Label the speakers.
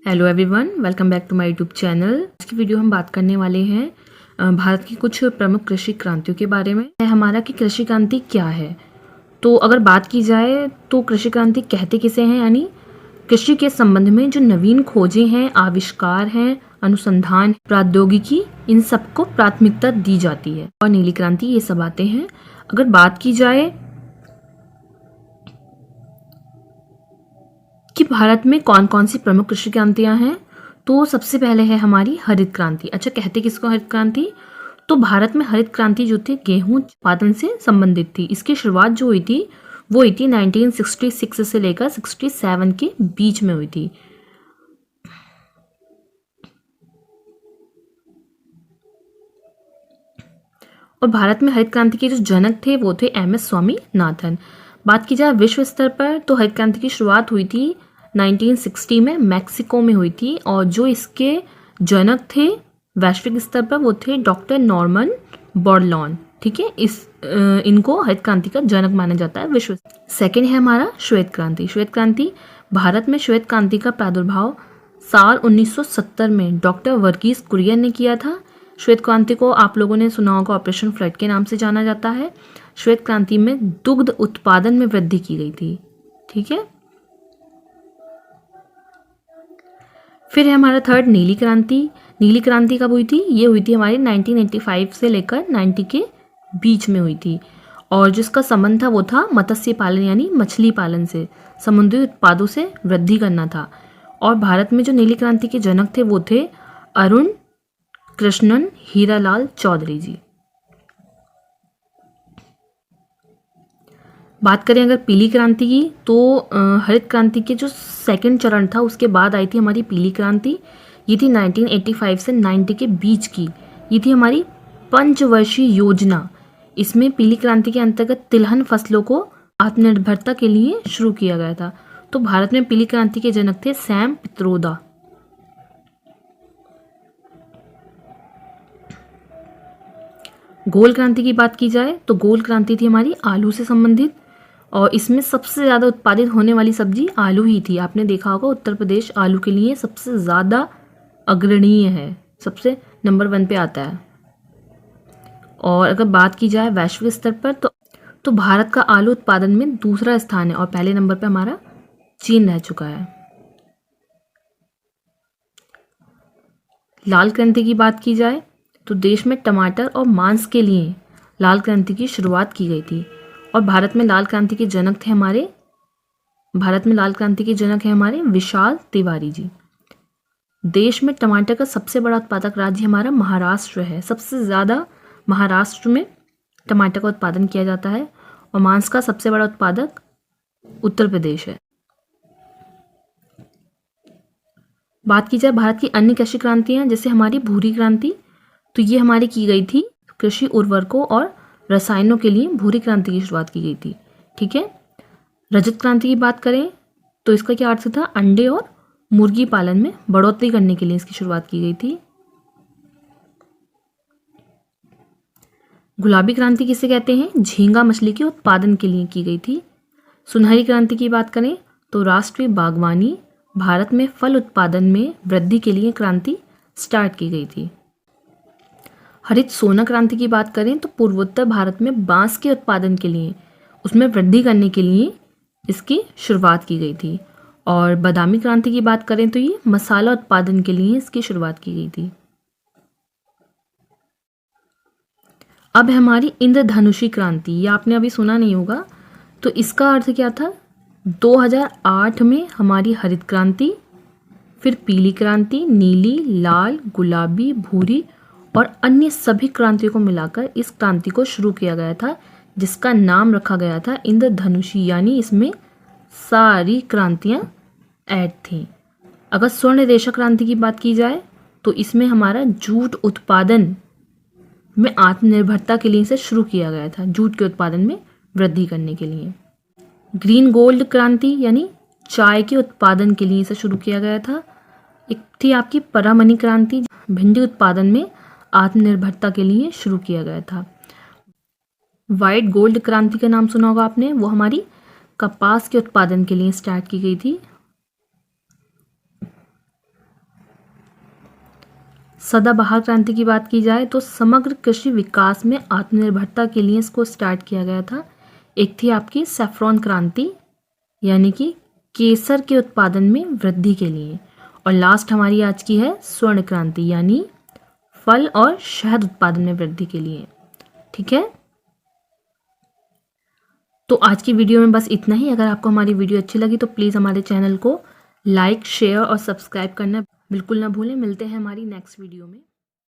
Speaker 1: Hello everyone, welcome back to my YouTube channel. आज की video हम बात करने वाले हैं भारत की कुछ प्रमुख कृषि क्रांतियों के बारे में। हमारा कि कृषि क्रांति क्या है। तो अगर बात की जाए तो कृषि क्रांति कहते किसे हैं, यानी कृषि के संबंध में जो नवीन खोजें हैं, आविष्कार हैं, अनुसंधान, प्रौद्योगिकी, इन सबको प्राथमिकता दी जाती है। और नीली क्रांति, ये सब आते हैं। अगर बात की जाए कि भारत में कौन कौन सी प्रमुख कृषि क्रांतियां हैं, तो सबसे पहले है हमारी हरित क्रांति। अच्छा, कहते किसको हरित क्रांति? तो भारत में हरित क्रांति जो थी गेहूं उत्पादन से संबंधित थी। इसकी शुरुआत जो हुई थी वो हुई थी 1966 से लेकर 67 के बीच में हुई थी। और भारत में हरित क्रांति के जो जनक थे वो थे MS स्वामीनाथन। बात की जाए विश्व स्तर पर तो हरित क्रांति की शुरुआत हुई थी 1960 में, मैक्सिको में हुई थी। और जो इसके जनक थे वैश्विक स्तर पर वो थे डॉक्टर नॉर्मन बोरलॉन। ठीक है, इनको हरित क्रांति का जनक माना जाता है विश्व। सेकेंड है हमारा श्वेत क्रांति। श्वेत क्रांति, भारत में श्वेत क्रांति का प्रादुर्भाव साल 1970 में डॉक्टर वर्गीस कुरियन ने किया था। श्वेत क्रांति को आप लोगों ने सुना होगा, ऑपरेशन फ्लड के नाम से जाना जाता है। श्वेत क्रांति में दुग्ध उत्पादन में वृद्धि की गई थी। ठीक है, फिर है हमारा थर्ड नीली क्रांति। नीली क्रांति कब हुई थी? ये हुई थी हमारी 1985 से लेकर 90 के बीच में हुई थी। और जिसका संबंध था वो था मत्स्य पालन, यानी मछली पालन से, समुद्री उत्पादों से वृद्धि करना था। और भारत में जो नीली क्रांति के जनक थे वो थे अरुण कृष्णन हीरालाल चौधरी जी। बात करें अगर पीली क्रांति की, तो हरित क्रांति के जो सेकंड चरण था उसके बाद आई थी हमारी पीली क्रांति। ये थी 1985 से 90 के बीच की। ये थी हमारी पंचवर्षीय योजना। इसमें पीली क्रांति के अंतर्गत तिलहन फसलों को आत्मनिर्भरता के लिए शुरू किया गया था। तो भारत में पीली क्रांति के जनक थे सैम पित्रोदा। गोल क्रांति की बात की जाए तो गोल क्रांति थी हमारी आलू से संबंधित। और इसमें सबसे ज़्यादा उत्पादित होने वाली सब्जी आलू ही थी। आपने देखा होगा उत्तर प्रदेश आलू के लिए सबसे ज़्यादा अग्रणीय है, सबसे नंबर 1 पे आता है। और अगर बात की जाए वैश्विक स्तर पर तो भारत का आलू उत्पादन में दूसरा स्थान है और पहले नंबर पे हमारा चीन रह चुका है। लाल क्रांति की बात की जाए तो देश में टमाटर और मांस के लिए लाल क्रांति की शुरुआत की गई थी। और भारत में लाल क्रांति के जनक हैं हमारे विशाल तिवारी जी। देश में टमाटर का सबसे बड़ा उत्पादक राज्य हमारा महाराष्ट्र है। सबसे ज़्यादा महाराष्ट्र में टमाटर का उत्पादन किया जाता है। और मांस का सबसे बड़ा उत्पादक उत्तर प्रदेश है। बात की जाए भारत की अन्य कृषि क्रांतियां, जैसे हमारी भूरी क्रांति, तो ये हमारी की गई थी कृषि उर्वरकों और रसायनों के लिए भूरी क्रांति की शुरुआत की गई थी। ठीक है, रजत क्रांति की बात करें तो इसका क्या अर्थ था? अंडे और मुर्गी पालन में बढ़ोतरी करने के लिए इसकी शुरुआत की गई थी। गुलाबी क्रांति किसे कहते हैं? झींगा मछली के उत्पादन के लिए की गई थी। सुनहरी क्रांति की बात करें तो राष्ट्रीय बागवानी, भारत में फल उत्पादन में वृद्धि के लिए क्रांति स्टार्ट की गई थी। हरित सोना क्रांति की बात करें तो पूर्वोत्तर भारत में बांस के उत्पादन के लिए, उसमें वृद्धि करने के लिए इसकी शुरुआत की गई थी। और बादामी क्रांति की बात करें तो ये मसाला उत्पादन के लिए इसकी शुरुआत की गई थी। अब है हमारी इंद्रधनुषी क्रांति। ये आपने अभी सुना नहीं होगा। तो इसका अर्थ क्या था? 2008 में हमारी हरित क्रांति, फिर पीली क्रांति, नीली, लाल, गुलाबी, भूरी और अन्य सभी क्रांतियों को मिलाकर इस क्रांति को शुरू किया गया था, जिसका नाम रखा गया था इंद्रधनुषी। यानी इसमें सारी क्रांतियां ऐड थीं। अगर स्वर्ण रेशा क्रांति की बात की जाए तो इसमें हमारा जूट उत्पादन में आत्मनिर्भरता के लिए इसे शुरू किया गया था, जूट के उत्पादन में वृद्धि करने के लिए। ग्रीन गोल्ड क्रांति यानी चाय के उत्पादन के लिए इसे शुरू किया गया था। एक थी आपकी परामनी क्रांति, भिंडी उत्पादन में आत्मनिर्भरता के लिए शुरू किया गया था। वाइट गोल्ड क्रांति का नाम सुना होगा आपने, वो हमारी कपास के उत्पादन के लिए स्टार्ट की गई थी। सदाबहार क्रांति की बात की जाए तो समग्र कृषि विकास में आत्मनिर्भरता के लिए इसको स्टार्ट किया गया था। एक थी आपकी सैफरॉन क्रांति, यानी कि केसर के उत्पादन में वृद्धि के लिए। और लास्ट हमारी आज की है स्वर्ण क्रांति, यानी फल और शहद उत्पादन में वृद्धि के लिए। ठीक है, तो आज की वीडियो में बस इतना ही। अगर आपको हमारी वीडियो अच्छी लगी तो प्लीज़ हमारे चैनल को लाइक, शेयर और सब्सक्राइब करना बिल्कुल ना भूलें। मिलते हैं हमारी नेक्स्ट वीडियो में।